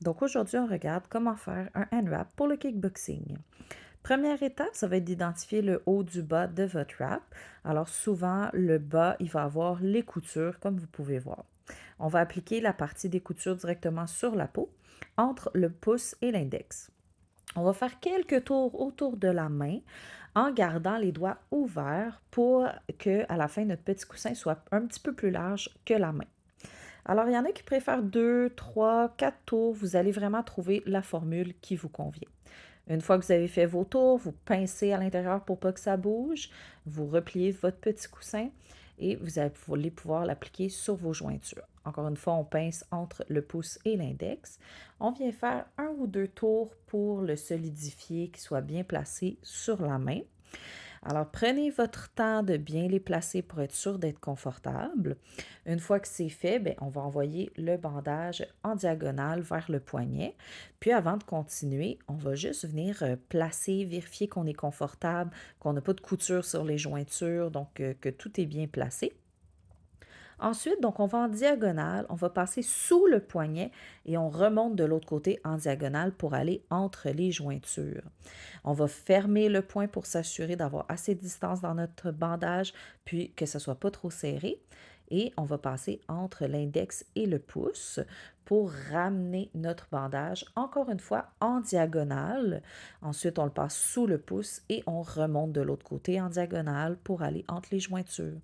Donc aujourd'hui, on regarde comment faire un hand wrap pour le kickboxing. Première étape, ça va être d'identifier le haut du bas de votre wrap. Alors souvent, le bas, il va avoir les coutures, comme vous pouvez voir. On va appliquer la partie des coutures directement sur la peau, entre le pouce et l'index. On va faire quelques tours autour de la main en gardant les doigts ouverts pour que, à la fin, notre petit coussin soit un petit peu plus large que la main. Alors, il y en a qui préfèrent 2, 3, 4 tours. Vous allez vraiment trouver la formule qui vous convient. Une fois que vous avez fait vos tours, vous pincez à l'intérieur pour pas que ça bouge. Vous repliez votre petit coussin et allez pouvoir l'appliquer sur vos jointures. Encore une fois, on pince entre le pouce et l'index. On vient faire un ou deux tours pour le solidifier, qu'il soit bien placé sur la main. Alors, prenez votre temps de bien les placer pour être sûr d'être confortable. Une fois que c'est fait, bien, on va envoyer le bandage en diagonale vers le poignet. Puis avant de continuer, on va juste venir placer, vérifier qu'on est confortable, qu'on n'a pas de couture sur les jointures, donc que tout est bien placé. Ensuite, donc, on va en diagonale, on va passer sous le poignet et on remonte de l'autre côté en diagonale pour aller entre les jointures. On va fermer le poing pour s'assurer d'avoir assez de distance dans notre bandage, puis que ça ne soit pas trop serré. Et on va passer entre l'index et le pouce pour ramener notre bandage, encore une fois, en diagonale. Ensuite, on le passe sous le pouce et on remonte de l'autre côté en diagonale pour aller entre les jointures.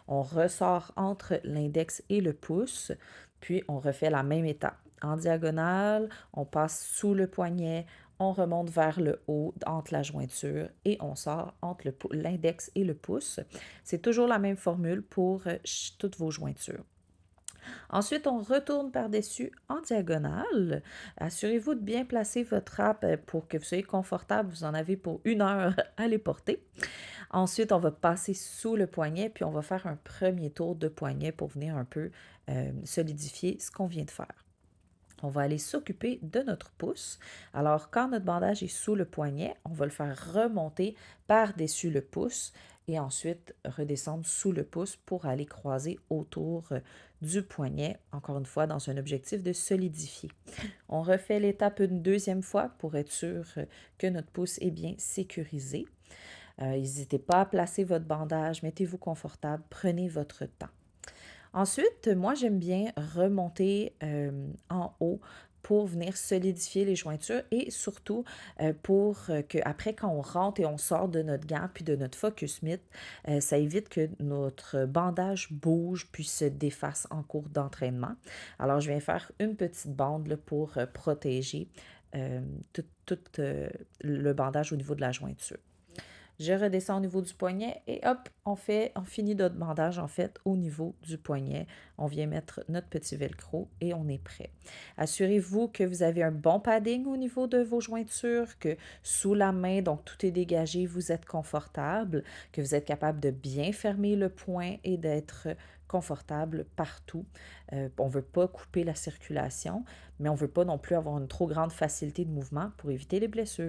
On ressort entre l'index et le pouce, puis on refait la même étape. En diagonale, on passe sous le poignet, on remonte vers le haut entre la jointure et on sort entre l'index et le pouce. C'est toujours la même formule pour toutes vos jointures. Ensuite, on retourne par-dessus en diagonale. Assurez-vous de bien placer votre râpe pour que vous soyez confortable. Vous en avez pour 1 heure à les porter. Ensuite, on va passer sous le poignet, puis on va faire un premier tour de poignet pour venir un peu solidifier ce qu'on vient de faire. On va aller s'occuper de notre pouce. Alors, quand notre bandage est sous le poignet, on va le faire remonter par-dessus le pouce et ensuite redescendre sous le pouce pour aller croiser autour du poignet, encore une fois, dans un objectif de solidifier. On refait l'étape une deuxième fois pour être sûr que notre pouce est bien sécurisé. N'hésitez pas à placer votre bandage, mettez-vous confortable, prenez votre temps. Ensuite, moi, j'aime bien remonter en haut pour venir solidifier les jointures et surtout pour qu'après, quand on rentre et on sort de notre gant puis de notre focus mitt, ça évite que notre bandage bouge puis se défasse en cours d'entraînement. Alors, je viens faire une petite bande là, pour protéger euh, tout le bandage au niveau de la jointure. Je redescends au niveau du poignet et hop, on finit notre bandage en fait au niveau du poignet. On vient mettre notre petit velcro et on est prêt. Assurez-vous que vous avez un bon padding au niveau de vos jointures, que sous la main, donc tout est dégagé, vous êtes confortable, que vous êtes capable de bien fermer le poing et d'être confortable partout. On ne veut pas couper la circulation, mais on ne veut pas non plus avoir une trop grande facilité de mouvement pour éviter les blessures.